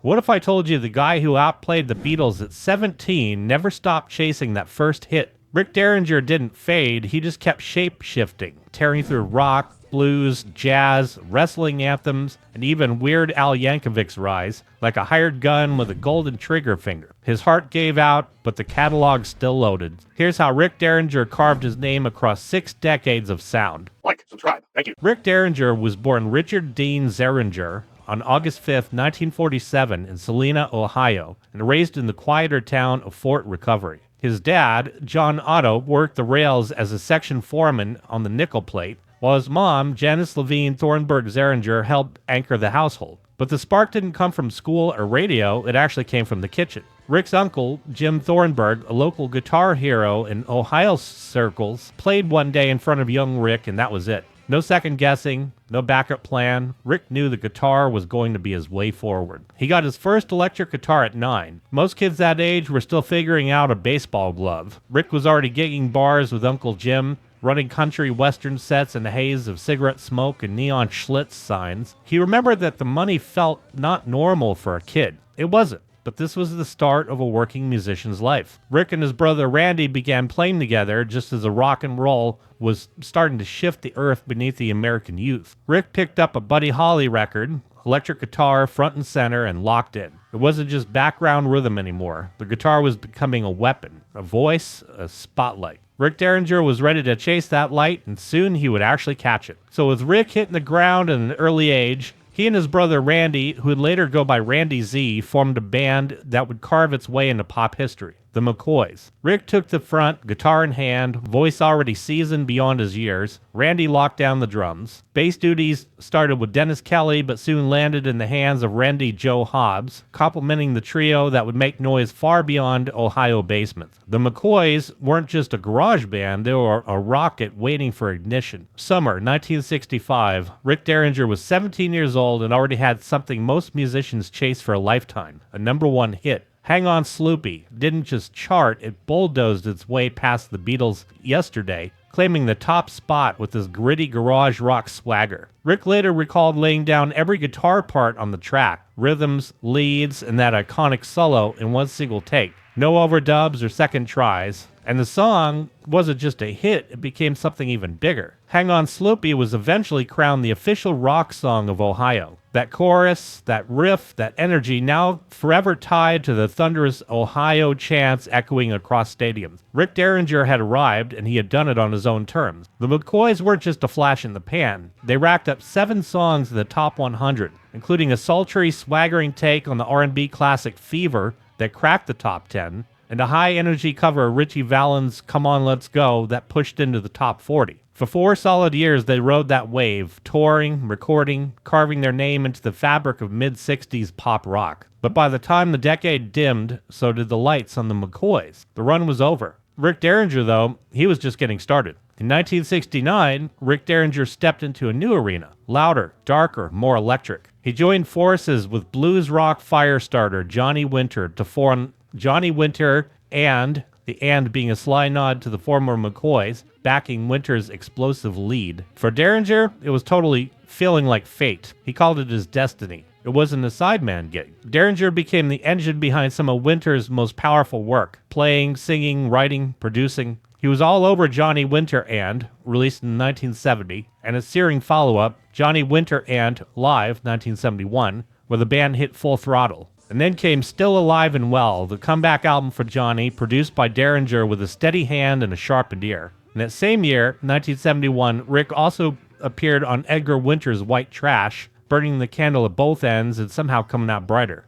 What if I told you the guy who outplayed the Beatles at 17 never stopped chasing that first hit? Rick Derringer didn't fade, he just kept shape-shifting, tearing through rock, blues, jazz, wrestling anthems, and even Weird Al Yankovic's rise, like a hired gun with a golden trigger finger. His heart gave out, but the catalog still loaded. Here's how Rick Derringer carved his name across 6 decades of sound. Like, subscribe, thank you. Rick Derringer was born Richard Dean Zeringer on August 5, 1947 in Salina, Ohio, and raised in the quieter town of Fort Recovery. His dad, John Otto, worked the rails as a section foreman on the nickel plate, while his mom, Janice Levine Thornburg Zeringer, helped anchor the household. But the spark didn't come from school or radio, it actually came from the kitchen. Rick's uncle, Jim Thornburg, a local guitar hero in Ohio circles, played one day in front of young Rick, and that was it. No second guessing, no backup plan. Rick knew the guitar was going to be his way forward. He got his first electric guitar at 9. Most kids that age were still figuring out a baseball glove. Rick was already gigging bars with Uncle Jim, running country western sets in the haze of cigarette smoke and neon Schlitz signs. He remembered that the money felt not normal for a kid. It wasn't. But this was the start of a working musician's life. Rick and his brother Randy began playing together just as the rock and roll was starting to shift the earth beneath the American youth. Rick picked up a Buddy Holly record, electric guitar front and center, and locked in. It wasn't just background rhythm anymore. The guitar was becoming a weapon, a voice, a spotlight. Rick Derringer was ready to chase that light, and soon he would actually catch it. So with Rick hitting the ground at an early age, he and his brother Randy, who would later go by Randy Z, formed a band that would carve its way into pop history, the McCoys. Rick took the front, guitar in hand, voice already seasoned beyond his years. Randy locked down the drums. Bass duties started with Dennis Kelly, but soon landed in the hands of Randy Joe Hobbs, complementing the trio that would make noise far beyond Ohio basements. The McCoys weren't just a garage band, they were a rocket waiting for ignition. Summer 1965, Rick Derringer was 17 years old and already had something most musicians chase for a lifetime, a #1 hit. Hang On Sloopy didn't just chart, it bulldozed its way past the Beatles yesterday, claiming the top spot with his gritty garage rock swagger. Rick later recalled laying down every guitar part on the track, rhythms, leads, and that iconic solo in one single take. No overdubs or second tries. And the song wasn't just a hit, it became something even bigger. Hang On Sloopy was eventually crowned the official rock song of Ohio. That chorus, that riff, that energy, now forever tied to the thunderous Ohio chants echoing across stadiums. Rick Derringer had arrived, and he had done it on his own terms. The McCoys weren't just a flash in the pan. They racked up 7 songs in the top 100, including a sultry, swaggering take on the R&B classic Fever that cracked the top 10, and a high-energy cover of Richie Valens' Come On Let's Go that pushed into the top 40. For 4 solid years, they rode that wave, touring, recording, carving their name into the fabric of mid-60s pop rock. But by the time the decade dimmed, so did the lights on the McCoys. The run was over. Rick Derringer, though, he was just getting started. In 1969, Rick Derringer stepped into a new arena, louder, darker, more electric. He joined forces with blues rock firestarter Johnny Winter to form Johnny Winter and, the "and" being a sly nod to the former McCoys, backing Winter's explosive lead. For Derringer, it was totally feeling like fate. He called it his destiny. It wasn't a sideman gig. Derringer became the engine behind some of Winter's most powerful work, playing, singing, writing, producing. He was all over Johnny Winter and, released in 1970, and a searing follow-up, Johnny Winter and Live, 1971, where the band hit full throttle. And then came Still Alive and Well, the comeback album for Johnny, produced by Derringer with a steady hand and a sharpened ear. And that same year, 1971, Rick also appeared on Edgar Winter's White Trash, burning the candle at both ends and somehow coming out brighter.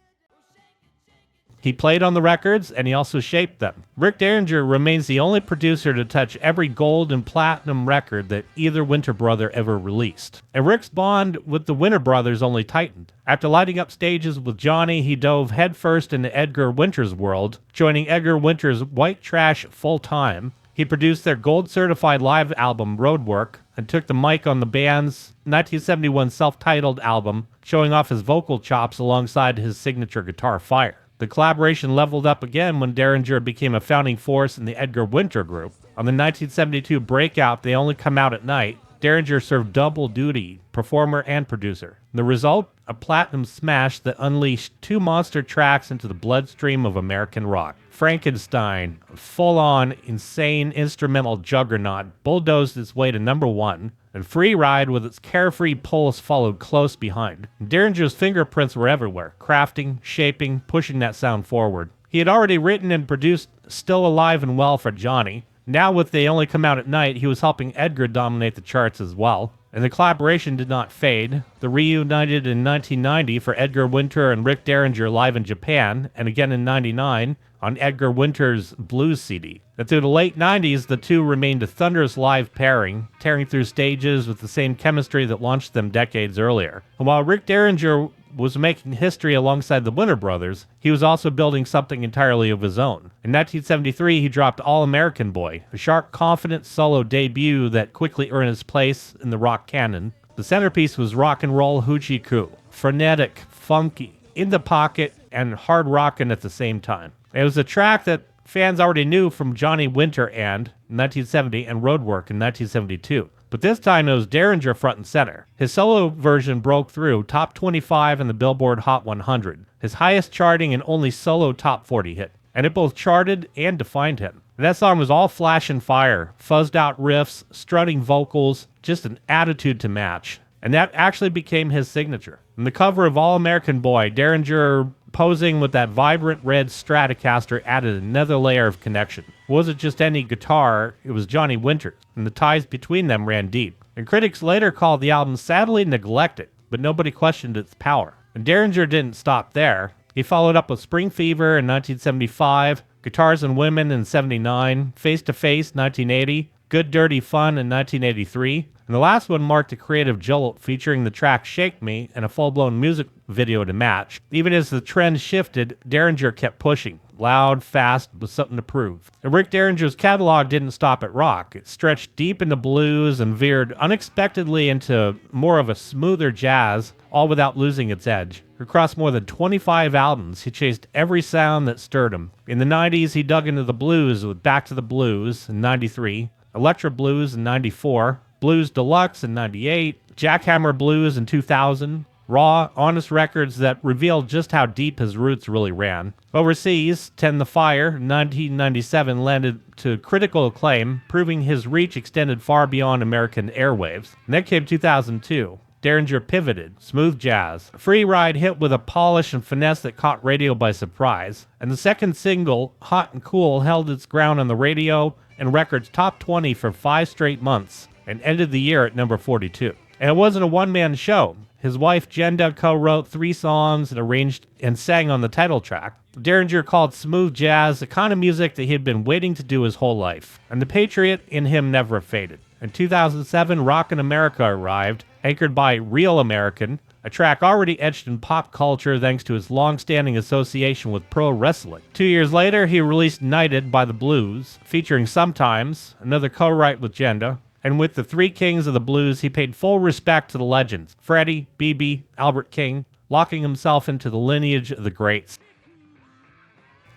He played on the records, and he also shaped them. Rick Derringer remains the only producer to touch every gold and platinum record that either Winter brother ever released. And Rick's bond with the Winter brothers only tightened. After lighting up stages with Johnny, he dove headfirst into Edgar Winter's world, joining Edgar Winter's White Trash full-time. He produced their gold-certified live album, Roadwork, and took the mic on the band's 1971 self-titled album, showing off his vocal chops alongside his signature guitar fire. The collaboration leveled up again when Derringer became a founding force in the Edgar Winter group. On the 1972 breakout They Only Come Out at Night, Derringer served double duty, performer and producer. The result? A platinum smash that unleashed two monster tracks into the bloodstream of American rock. Frankenstein, a full-on, insane instrumental juggernaut, bulldozed its way to number one, and Free Ride with its carefree pulse followed close behind. Derringer's fingerprints were everywhere, crafting, shaping, pushing that sound forward. He had already written and produced Still Alive and Well for Johnny. Now with They Only Come Out at Night, he was helping Edgar dominate the charts as well. And the collaboration did not fade. They reunited in 1990 for Edgar Winter and Rick Derringer live in Japan, and again in 99 on Edgar Winter's Blues CD. And through the late 90s, the two remained a thunderous live pairing, tearing through stages with the same chemistry that launched them decades earlier. And while Rick Derringer was making history alongside the Winter Brothers, he was also building something entirely of his own. In 1973, he dropped All-American Boy, a sharp, confident solo debut that quickly earned his place in the rock canon. The centerpiece was Rock and Roll Hoochie Coo, frenetic, funky, in the pocket, and hard rockin' at the same time. It was a track that fans already knew from Johnny Winter in 1970 and Roadwork in 1972. But this time it was Derringer front and center. His solo version broke through, top 25 in the Billboard Hot 100, his highest charting and only solo top 40 hit. And it both charted and defined him. And that song was all flash and fire, fuzzed out riffs, strutting vocals, just an attitude to match. And that actually became his signature. In the cover of All American Boy, Derringer posing with that vibrant red Stratocaster added another layer of connection. It wasn't just any guitar, it was Johnny Winter, and the ties between them ran deep. And critics later called the album sadly neglected, but nobody questioned its power. And Derringer didn't stop there. He followed up with Spring Fever in 1975, Guitars and Women in 79, Face to Face 1980, Good Dirty Fun in 1983, and the last one marked a creative jolt featuring the track Shake Me and a full-blown music video to match. Even as the trend shifted, Derringer kept pushing, loud, fast, with something to prove. And Rick Derringer's catalog didn't stop at rock. It stretched deep into blues and veered unexpectedly into more of a smoother jazz, all without losing its edge. Across more than 25 albums, he chased every sound that stirred him. In the 90s, he dug into the blues with Back to the Blues in 93, Electra Blues in 94, Blues Deluxe in 98, Jackhammer Blues in 2000, raw, honest records that revealed just how deep his roots really ran. Overseas, Tend the Fire in 1997 landed to critical acclaim, proving his reach extended far beyond American airwaves. And then came 2002. Derringer pivoted, smooth jazz. Free Ride hit with a polish and finesse that caught radio by surprise. And the second single, Hot and Cool, held its ground on the radio and records top 20 for 5 straight months, and ended the year at number 42. And it wasn't a one-man show. His wife Jenda co-wrote 3 songs and arranged and sang on the title track. Derringer called smooth jazz the kind of music that he had been waiting to do his whole life, and the patriot in him never faded. In 2007, Rockin' America arrived, anchored by Real American, a track already etched in pop culture thanks to his long-standing association with pro wrestling. 2 years later, he released Knighted by the Blues, featuring Sometimes, another co-write with Jenda. And with the 3 kings of the blues, he paid full respect to the legends, Freddie, B.B., Albert King, locking himself into the lineage of the greats.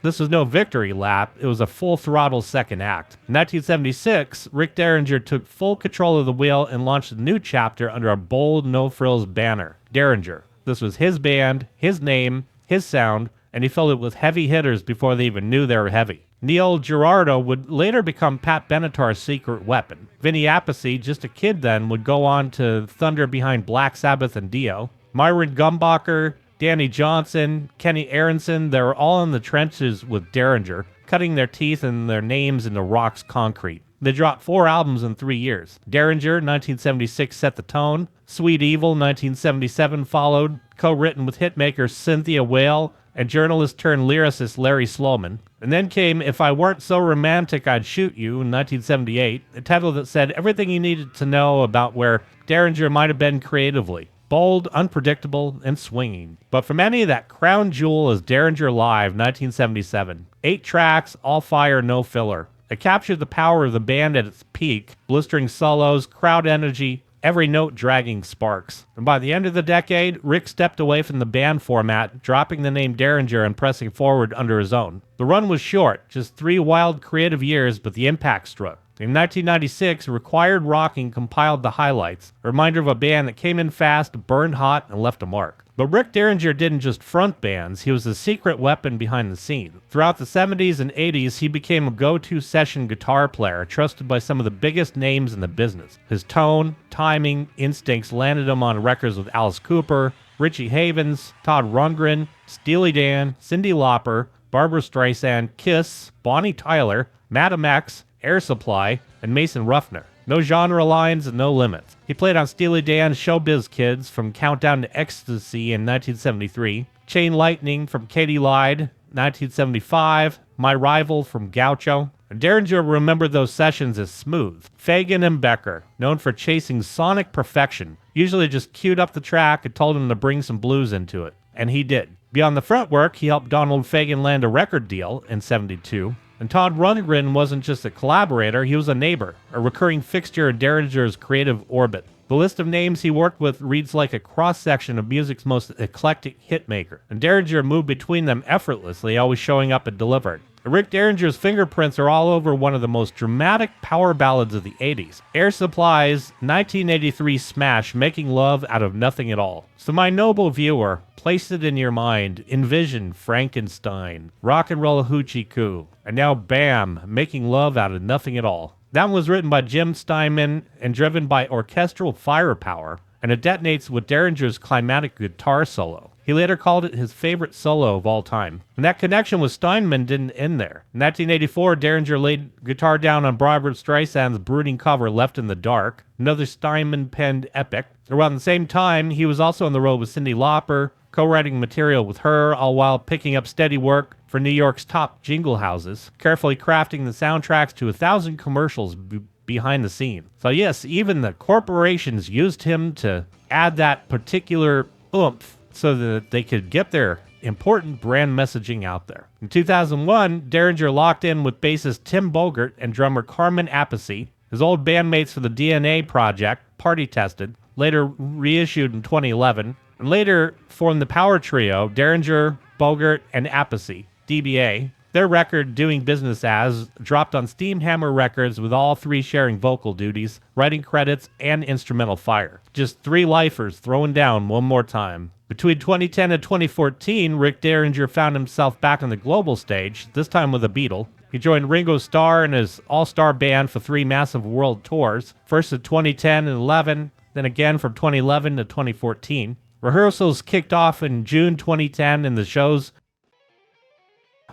This was no victory lap, it was a full-throttle second act. In 1976, Rick Derringer took full control of the wheel and launched a new chapter under a bold, no-frills banner, Derringer. This was his band, his name, his sound, and he filled it with heavy hitters before they even knew they were heavy. Neil Giraldo would later become Pat Benatar's secret weapon. Vinny Appice, just a kid then, would go on to thunder behind Black Sabbath and Dio. Myron Gumbacher, Danny Johnson, Kenny Aronson, they were all in the trenches with Derringer, cutting their teeth and their names into rock's concrete. They dropped 4 albums in 3 years. Derringer, 1976, set the tone. Sweet Evil, 1977, followed, co-written with hitmaker Cynthia Whale and journalist-turned-lyricist Larry Sloman. And then came If I Weren't So Romantic, I'd Shoot You in 1978, a title that said everything you needed to know about where Derringer might have been creatively. Bold, unpredictable, and swinging. But for many, that crown jewel is Derringer Live, 1977. 8 tracks, all fire, no filler. It captured the power of the band at its peak, blistering solos, crowd energy, every note dragging sparks. And by the end of the decade, Rick stepped away from the band format, dropping the name Derringer and pressing forward under his own. The run was short, just 3 wild creative years, but the impact struck. In 1996, Required Rocking compiled the highlights, a reminder of a band that came in fast, burned hot, and left a mark. But Rick Derringer didn't just front bands, he was a secret weapon behind the scene. Throughout the 70s and 80s, he became a go-to session guitar player, trusted by some of the biggest names in the business. His tone, timing, instincts landed him on records with Alice Cooper, Richie Havens, Todd Rundgren, Steely Dan, Cyndi Lauper, Barbra Streisand, Kiss, Bonnie Tyler, Madam X, Air Supply, and Mason Ruffner. No genre lines and no limits. He played on Steely Dan's Showbiz Kids from Countdown to Ecstasy in 1973, Chain Lightning from Katy Lied, 1975, My Rival from Gaucho. And Derringer remembered those sessions as smooth. Fagen and Becker, known for chasing sonic perfection, usually just queued up the track and told him to bring some blues into it. And he did. Beyond the front work, he helped Donald Fagen land a record deal in '72. And Todd Rundgren wasn't just a collaborator, he was a neighbor, a recurring fixture in Derringer's creative orbit. The list of names he worked with reads like a cross-section of music's most eclectic hitmaker, and Derringer moved between them effortlessly, always showing up and delivering. Rick Derringer's fingerprints are all over one of the most dramatic power ballads of the 80s, Air Supply's 1983 smash, Making Love Out of Nothing at All. So my noble viewer, place it in your mind, envision Frankenstein, Rock and Roll Hoochie Coo, and now bam, Making Love Out of Nothing at All. That one was written by Jim Steinman and driven by orchestral firepower, and it detonates with Derringer's climatic guitar solo. He later called it his favorite solo of all time. And that connection with Steinman didn't end there. In 1984, Derringer laid guitar down on Barbra Streisand's brooding cover Left in the Dark, another Steinman-penned epic. Around the same time, he was also on the road with Cyndi Lauper, co-writing material with her, all while picking up steady work for New York's top jingle houses, carefully crafting the soundtracks to 1,000 commercials behind the scene. So yes, even the corporations used him to add that particular oomph so that they could get their important brand messaging out there. In 2001, Derringer locked in with bassist Tim Bogert and drummer Carmen Appice, his old bandmates for the DNA project, Party Tested, later reissued in 2011, and later formed the power trio Derringer, Bogert, and Appice, DBA. Their record, Doing Business As, dropped on Steamhammer Records with all three sharing vocal duties, writing credits, and instrumental fire. Just three lifers throwing down one more time. Between 2010 and 2014, Rick Derringer found himself back on the global stage, this time with a Beatle. He joined Ringo Starr and his all-star band for 3 massive world tours, first in 2010 and 11, then again from 2011 to 2014. Rehearsals kicked off in June 2010 and the shows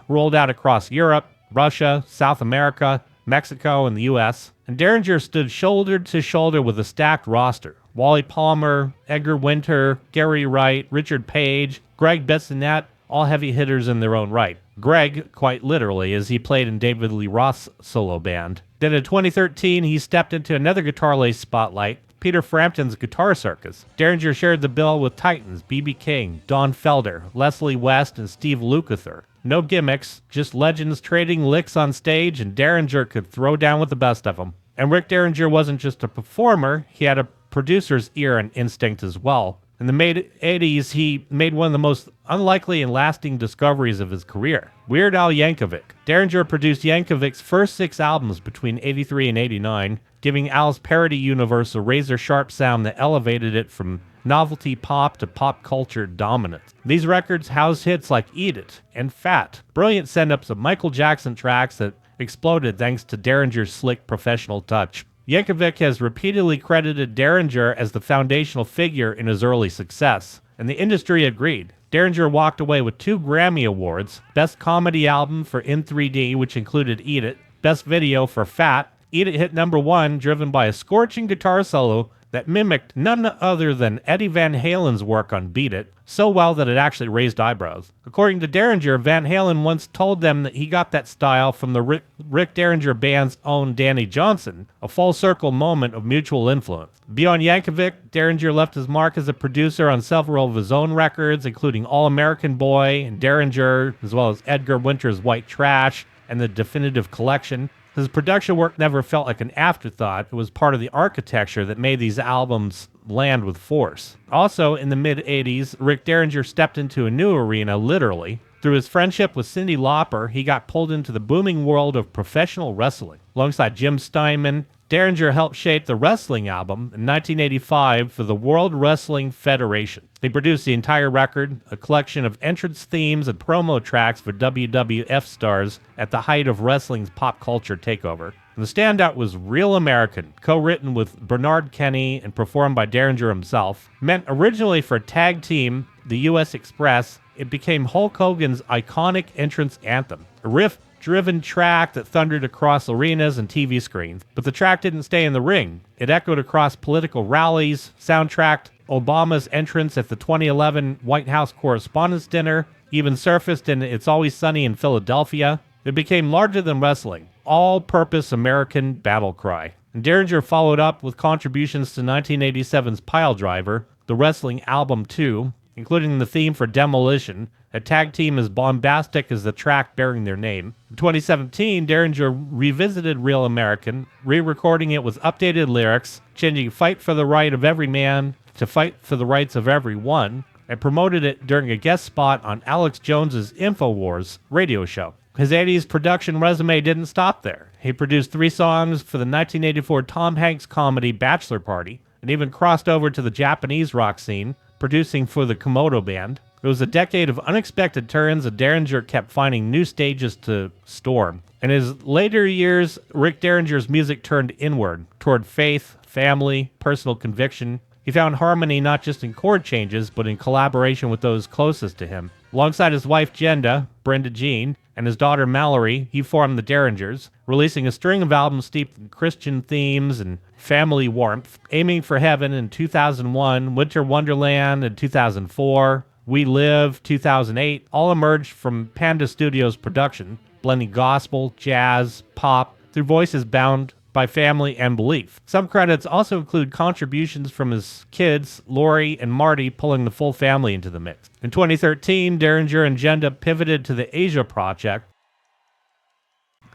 rolled out across Europe, Russia, South America, Mexico, and the US. And Derringer stood shoulder to shoulder with a stacked roster. Wally Palmer, Edgar Winter, Gary Wright, Richard Page, Greg Bissonette, all heavy hitters in their own right. Greg, quite literally, as he played in David Lee Roth's solo band. Then in 2013, he stepped into another guitar-laced spotlight, Peter Frampton's Guitar Circus. Derringer shared the bill with Titans, B.B. King, Don Felder, Leslie West, and Steve Lukather. No gimmicks, just legends trading licks on stage, and Derringer could throw down with the best of them. And Rick Derringer wasn't just a performer, he had a producer's ear and instinct as well. In the mid-80s, he made one of the most unlikely and lasting discoveries of his career, Weird Al Yankovic. Derringer produced Yankovic's first 6 albums between 83 and 89, giving Al's parody universe a razor-sharp sound that elevated it from novelty pop to pop culture dominance. These records housed hits like Eat It and Fat, brilliant send-ups of Michael Jackson tracks that exploded thanks to Derringer's slick professional touch. Yankovic has repeatedly credited Derringer as the foundational figure in his early success, and the industry agreed. Derringer walked away with 2 Grammy Awards, Best Comedy Album for In 3D, which included Eat It, Best Video for Fat. Eat It hit #1, driven by a scorching guitar solo that mimicked none other than Eddie Van Halen's work on Beat It, so well that it actually raised eyebrows. According to Derringer, Van Halen once told them that he got that style from the Rick Derringer Band's own Danny Johnson, a full circle moment of mutual influence. Beyond Yankovic, Derringer left his mark as a producer on several of his own records, including All-American Boy and Derringer, as well as Edgar Winter's White Trash and the Definitive Collection. His production work never felt like an afterthought. It was part of the architecture that made these albums land with force. Also, in the mid-80s, Rick Derringer stepped into a new arena, literally, Through his friendship with Cyndi Lauper, he got pulled into the booming world of professional wrestling. Alongside Jim Steinman, Derringer helped shape the wrestling album in 1985 for the World Wrestling Federation. He produced the entire record, a collection of entrance themes and promo tracks for WWF stars at the height of wrestling's pop culture takeover. And the standout was Real American, co-written with Bernard Kenny and performed by Derringer himself. Meant originally for a tag team, the U.S. Express, it became Hulk Hogan's iconic entrance anthem, a riff-driven track that thundered across arenas and TV screens. But the track didn't stay in the ring. It echoed across political rallies, soundtracked Obama's entrance at the 2011 White House Correspondents' Dinner, even surfaced in It's Always Sunny in Philadelphia. It became larger than wrestling, all-purpose American battle cry. And Derringer followed up with contributions to 1987's Piledriver, the wrestling album 2, including the theme for Demolition, a tag team as bombastic as the track bearing their name. In 2017, Derringer revisited Real American, re-recording it with updated lyrics, changing Fight for the Right of Every Man to Fight for the Rights of Everyone, and promoted it during a guest spot on Alex Jones's InfoWars radio show. His 80s production resume didn't stop there. He produced 3 songs for the 1984 Tom Hanks comedy Bachelor Party, and even crossed over to the Japanese rock scene, producing for the Komodo Band. It was a decade of unexpected turns, and Derringer kept finding new stages to storm. In his later years, Rick Derringer's music turned inward, toward faith, family, personal conviction. He found harmony not just in chord changes, but in collaboration with those closest to him. Alongside his wife Jenda, Brenda Jean, and his daughter Mallory, he formed the Derringers, releasing a string of albums steeped in Christian themes and family warmth. Aiming for Heaven in 2001, Winter Wonderland in 2004, We Live 2008, all emerged from Panda Studios' production, blending gospel, jazz, pop, through voices bound by family and belief. Some credits also include contributions from his kids, Lori and Marty, pulling the full family into the mix. In 2013, Derringer and Jenda pivoted to the Asia Project.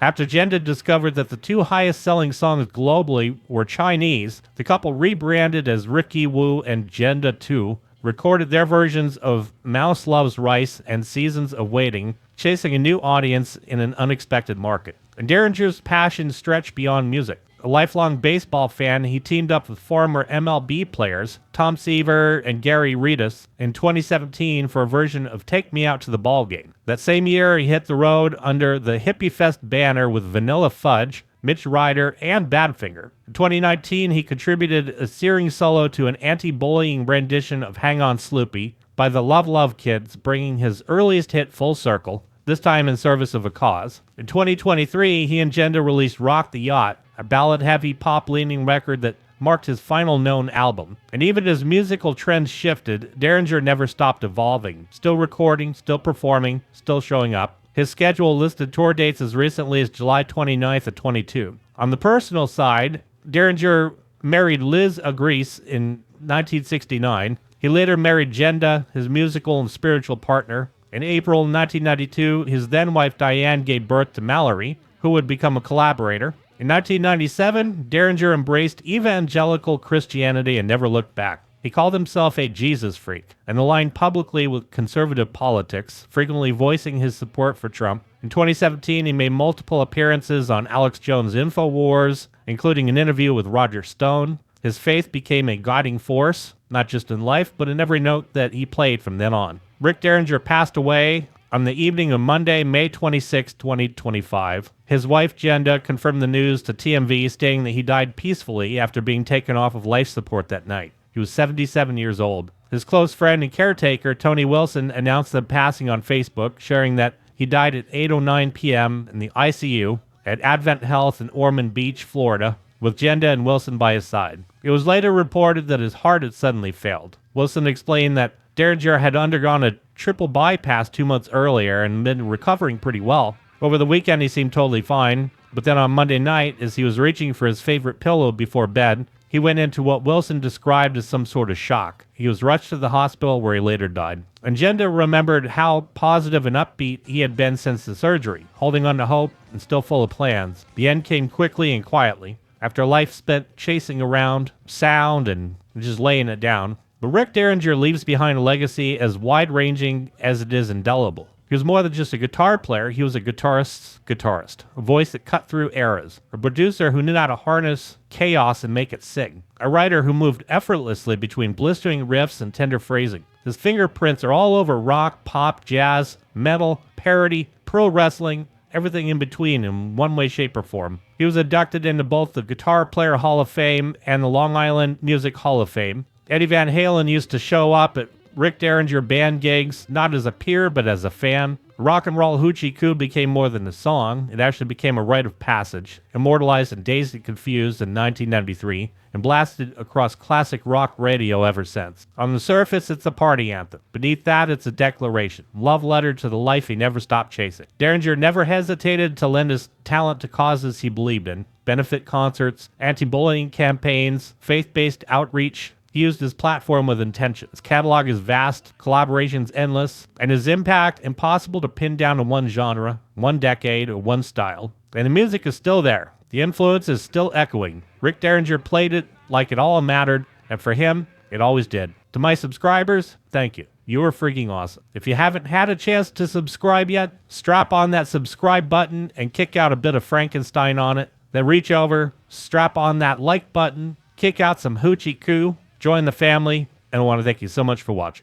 After Jenda discovered that the 2 highest-selling songs globally were Chinese, the couple rebranded as Ricky Wu and Jenda 2, recorded their versions of Mouse Loves Rice and Seasons of Waiting, chasing a new audience in an unexpected market. And Derringer's passion stretched beyond music. A lifelong baseball fan, he teamed up with former MLB players Tom Seaver and Gary Redus in 2017 for a version of Take Me Out to the Ball Game. That same year, he hit the road under the Hippie Fest banner with Vanilla Fudge, Mitch Ryder, and Badfinger. In 2019, he contributed a searing solo to an anti-bullying rendition of Hang On Sloopy by the Love Love Kids, bringing his earliest hit full circle, this time in service of a cause. In 2023, he and Jenda released Rock the Yacht, a ballad-heavy, pop-leaning record that marked his final known album. And even as musical trends shifted, Derringer never stopped evolving, still recording, still performing, still showing up. His schedule listed tour dates as recently as July 29th of 22. On the personal side, Derringer married Liz Agrees in 1969. He later married Jenda, his musical and spiritual partner. In April 1992, his then-wife Diane gave birth to Mallory, who would become a collaborator. In 1997, Derringer embraced evangelical Christianity and never looked back. He called himself a Jesus freak and aligned publicly with conservative politics, frequently voicing his support for Trump. In 2017, he made multiple appearances on Alex Jones' InfoWars, including an interview with Roger Stone. His faith became a guiding force, not just in life, but in every note that he played from then on. Rick Derringer passed away on the evening of Monday, May 26, 2025. His wife, Jenda, confirmed the news to TMV, stating that he died peacefully after being taken off of life support that night. He was 77 years old. His close friend and caretaker, Tony Wilson, announced the passing on Facebook, sharing that he died at 8:09 p.m. in the ICU at Advent Health in Ormond Beach, Florida, with Jenda and Wilson by his side. It was later reported that his heart had suddenly failed. Wilson explained that Derringer had undergone a triple bypass 2 months earlier and been recovering pretty well. Over the weekend, he seemed totally fine, but then on Monday night, as he was reaching for his favorite pillow before bed, he went into what Wilson described as some sort of shock. He was rushed to the hospital where he later died. And Jenda remembered how positive and upbeat he had been since the surgery, holding on to hope and still full of plans. The end came quickly and quietly, after a life spent chasing around sound and just laying it down. But Rick Derringer leaves behind a legacy as wide-ranging as it is indelible. He was more than just a guitar player, he was a guitarist's guitarist, a voice that cut through eras, a producer who knew how to harness chaos and make it sing, a writer who moved effortlessly between blistering riffs and tender phrasing. His fingerprints are all over rock, pop, jazz, metal, parody, pro wrestling, everything in between in one way, shape, or form. He was inducted into both the Guitar Player Hall of Fame and the Long Island Music Hall of Fame. Eddie Van Halen used to show up at Rick Derringer band gigs, not as a peer, but as a fan. Rock and Roll Hoochie Coo became more than a song. It actually became a rite of passage, immortalized in Dazed and Confused in 1993, and blasted across classic rock radio ever since. On the surface, it's a party anthem. Beneath that, it's a declaration. Love letter to the life he never stopped chasing. Derringer never hesitated to lend his talent to causes he believed in. Benefit concerts, anti-bullying campaigns, faith-based outreach. He used his platform with intention. His catalog is vast, collaborations endless, and his impact impossible to pin down to one genre, one decade, or one style. And the music is still there. The influence is still echoing. Rick Derringer played it like it all mattered, and for him, it always did. To my subscribers, thank you. You are freaking awesome. If you haven't had a chance to subscribe yet, strap on that subscribe button and kick out a bit of Frankenstein on it. Then reach over, strap on that like button, kick out some Hoochie Coo, join the family, and I want to thank you so much for watching.